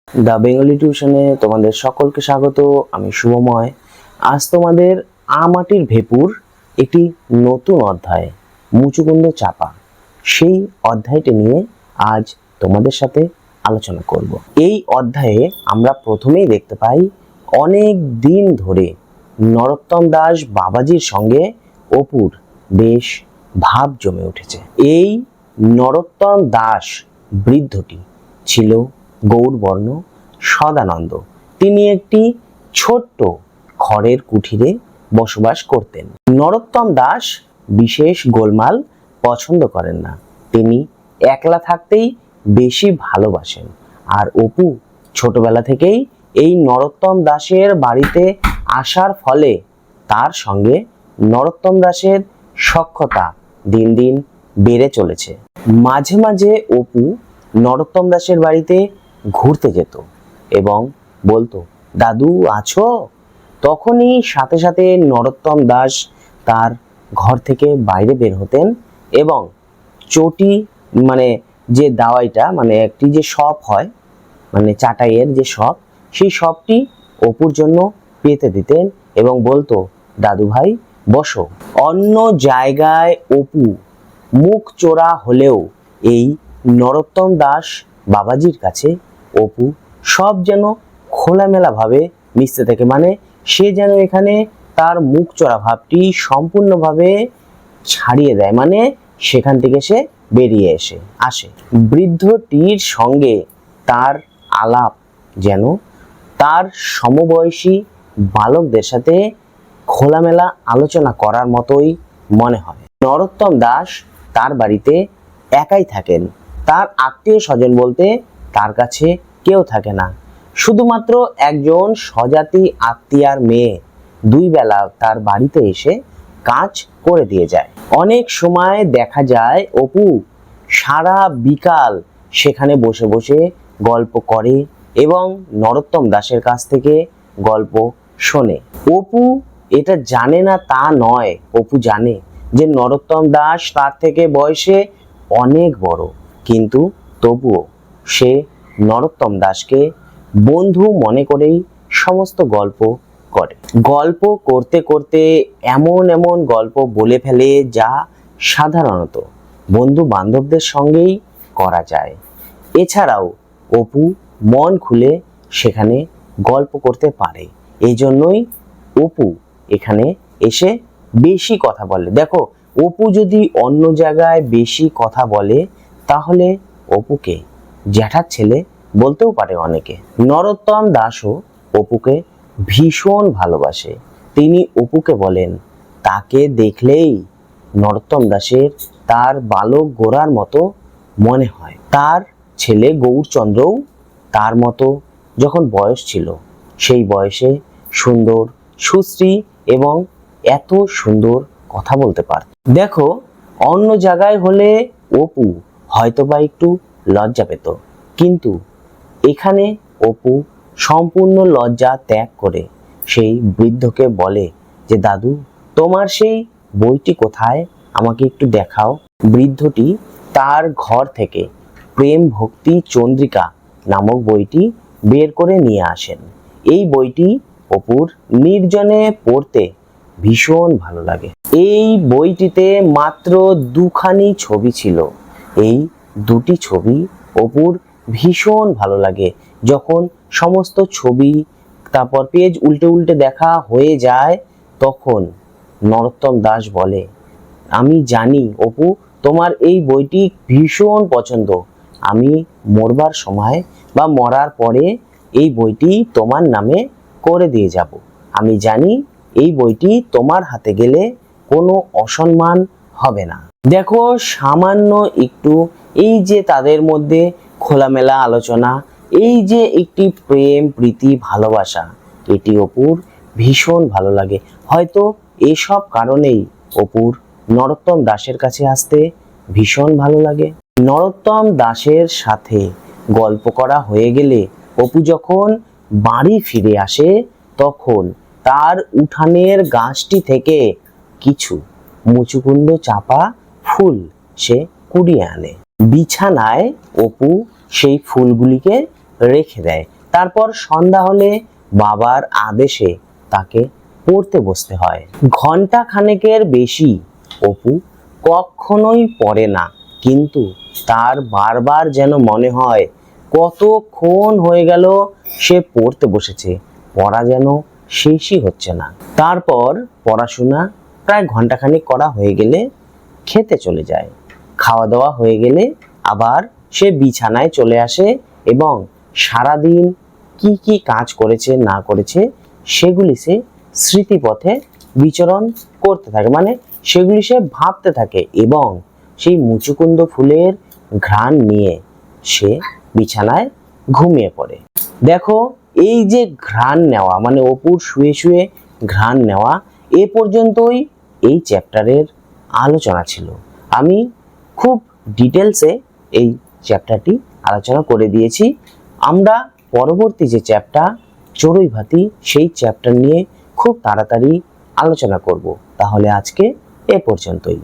The Bengali টিউশনে তোমাদের সকলকে স্বাগত। আমি শুভময়। আজ তোমাদের মাটির ভেপুর একটি নতুন অধ্যায়, মুচুকুন্দ চাপা, সেই অধ্যায়টি নিয়ে আজ তোমাদের সাথে আলোচনা করব। এই অধ্যায়ে আমরা প্রথমেই দেখতে পাই অনেক দিন ধরে নরোত্তম দাস বাবাজির সঙ্গে অপুর বেশ ভাব জমে উঠেছে। এই নরোত্তম দাস বৃদ্ধটি ছিল গৌরবর্ণ, সদানন্দ। তিনি একটি ছোট্ট খড়ের কুঠিরে বসবাস করতেন। নরোত্তম দাস বিশেষ গোলমাল পছন্দ করেন না। তিনি একলা থাকতেই বেশি ভালোবাসেন। আর অপু ছোটবেলা থেকেই এই নরোত্তম দাসের বাড়িতে আসার ফলে তার সঙ্গে নরোত্তম দাসের সখ্যতা দিন দিন বেড়ে চলেছে। মাঝে মাঝে অপু নরোত্তম দাসের বাড়িতে ঘুরতে যেত এবং বলতো, দাদু আছো? তখনই সাথে সাথে নরোত্তম দাস তার ঘর থেকে বাইরে বের হতেন এবং চটি যে দাওয়াইটা একটি যে শপ হয়, চাটাইয়ের যে শপ, সেই শপটি অপুর জন্য পেতে দিতেন এবং বলতো, দাদু ভাই বসো। অন্য জায়গায় অপু মুখ চোরা হলেও এই নরোত্তম দাস বাবাজির কাছে অপু সব যেন খোলামেলা ভাবে মিশতে থাকে। সে যেন এখানে তার মুখ চোরা ভাবটি সম্পূর্ণভাবে ছাড়িয়ে দেয়, সেখান থেকে সে বেরিয়ে আসে। বৃদ্ধটির সঙ্গে তার আলাপ যেন তার সমবয়সী বালকদের সাথে খোলামেলা আলোচনা করার মতোই মনে হয়। নরোত্তম দাস তার বাড়িতে একাই থাকেন। তার আত্মীয় স্বজন বলতে তার কাছে কেউ থাকে না। শুধুমাত্র একজন স্বজাতি আত্মীয়ার মেয়ে দুই বেলা তার বাড়িতে এসে কাজ করে দিয়ে যায়। অনেক সময় দেখা যায় অপু সারা বিকাল সেখানে বসে বসে গল্প করে এবং নরোত্তম দাসের কাছ থেকে গল্প শোনে। অপু এটা জানে না তা নয়, অপু জানে যে নরোত্তম দাস তার থেকে বয়সে অনেক বড়, কিন্তু তবুও সে নরোত্তম দাসকে বন্ধু মনে করেই সমস্ত গল্প করে। গল্প করতে করতে এমন এমন গল্প বলে ফেলে যা সাধারণত বন্ধু বান্ধবদের সঙ্গেই করা যায়। এছাড়াও অপু মন খুলে সেখানে গল্প করতে পারে। এই জন্যই অপু এখানে এসে বেশি কথা বলে। দেখো, অপু যদি অন্য জায়গায় বেশি কথা বলে তাহলে অপুকে জ্যাঠার ছেলে বলতেও পারে অনেকে। নরোত্তম দাসও অপুকে ভীষণ ভালোবাসে। তিনি অপুকে বলেন, তাকে দেখলেই নরোত্তম দাসের তার বালক গোরার মতো মনে হয়। তার ছেলে গৌরচন্দ্রও তার মতো যখন বয়স ছিল, সেই বয়সে সুন্দর, সুশ্রী এবং এত সুন্দর কথা বলতে পারত। দেখো, অন্য জায়গায় হলে অপু হয়তোবা একটু লজ্জা পেত, কিন্তু এখানে অপু সম্পূর্ণ লজ্জা ত্যাগ করে সেই বৃদ্ধকে বলে যে, দাদু তোমার সেই বইটি কোথায়, আমাকে একটু দেখাও। বৃদ্ধটি তার ঘর থেকে প্রেম ভক্তি চন্দ্রিকা নামক বইটি বের করে নিয়ে আসেন। এই বইটি অপুর নির্জনে পড়তে ভীষণ ভালো লাগে। এই বইটিতে মাত্র দুখানি ছবি ছিল। এই দুটি ছবি অপুর ভীষণ ভালো লাগে। যখন সমস্ত ছবি তারপর পেজ উল্টে উল্টে দেখা হয়ে যায়, তখন নরোত্তম দাস বলে, আমি জানি অপু তোমার এই বইটি ভীষণ পছন্দ। আমি মরবার সময় বা মরার পরে এই বইটি তোমার নামে করে দিয়ে যাব। আমি জানি এই বইটি তোমার হাতে গেলে কোনো অসম্মান হবে না। দেখো, সামান্য একটু এই যে তাদের মধ্যে খোলামেলা আলোচনা, এই যে একটি প্রেম প্রীতি ভালোবাসা, এটি অপুর ভীষণ ভালো লাগে। হয়তো এসব কারণেই অপুর নরোত্তম দাসের কাছে আসতে ভীষণ ভালো লাগে। নরোত্তম দাসের সাথে গল্প করা হয়ে গেলে অপু যখন বাড়ি ফিরে আসে, তখন তার উঠানের গাছটি থেকে কিছু মুচুকুন্দ চাপা ফুল সে কুড়িয়ে আনে। বিছানায় অপু সেই ফুলগুলিকে রেখে দেয়। তারপর সন্ধ্যা হলে বাবার আদেশে তাকে পড়তে বসতে হয়। ঘন্টা খানেকের বেশি অপু কখনোই পড়ে না, কিন্তু তার বারবার যেন মনে হয় কতক্ষণ হয়ে গেল সে পড়তে বসেছে, পড়া যেন শেষই হচ্ছে না। তারপর পড়াশোনা প্রায় ঘন্টাখানেক করা হয়ে গেলে খেতে চলে যায়। খাওয়া দাওয়া হয়ে গেলে আবার সে বিছানায় চলে আসে এবং সারাদিন কি কি কাজ করেছে না করেছে সেগুলি সে স্মৃতিপথে বিচরণ করতে থাকে, মানে সেগুলি সে ভাবতে থাকে এবং সেই মুচুকুন্দ ফুলের ঘ্রাণ নিয়ে সে বিছানায় ঘুমিয়ে পড়ে। দেখো, এই যে ঘ্রাণ নেওয়া, মানে অপুর শুয়ে শুয়ে ঘ্রাণ নেওয়া, এ পর্যন্তই এই চ্যাপ্টারের আলোচনা ছিল। আমি খুব ডিটেলসে এই চ্যাপ্টারটি আলোচনা করে দিয়েছি। আমরা পরবর্তী যে চ্যাপ্টার চড়ুই ভাতি, সেই চ্যাপ্টার নিয়ে খুব তাড়াতাড়ি আলোচনা করব। তাহলে আজকে এ পর্যন্তই।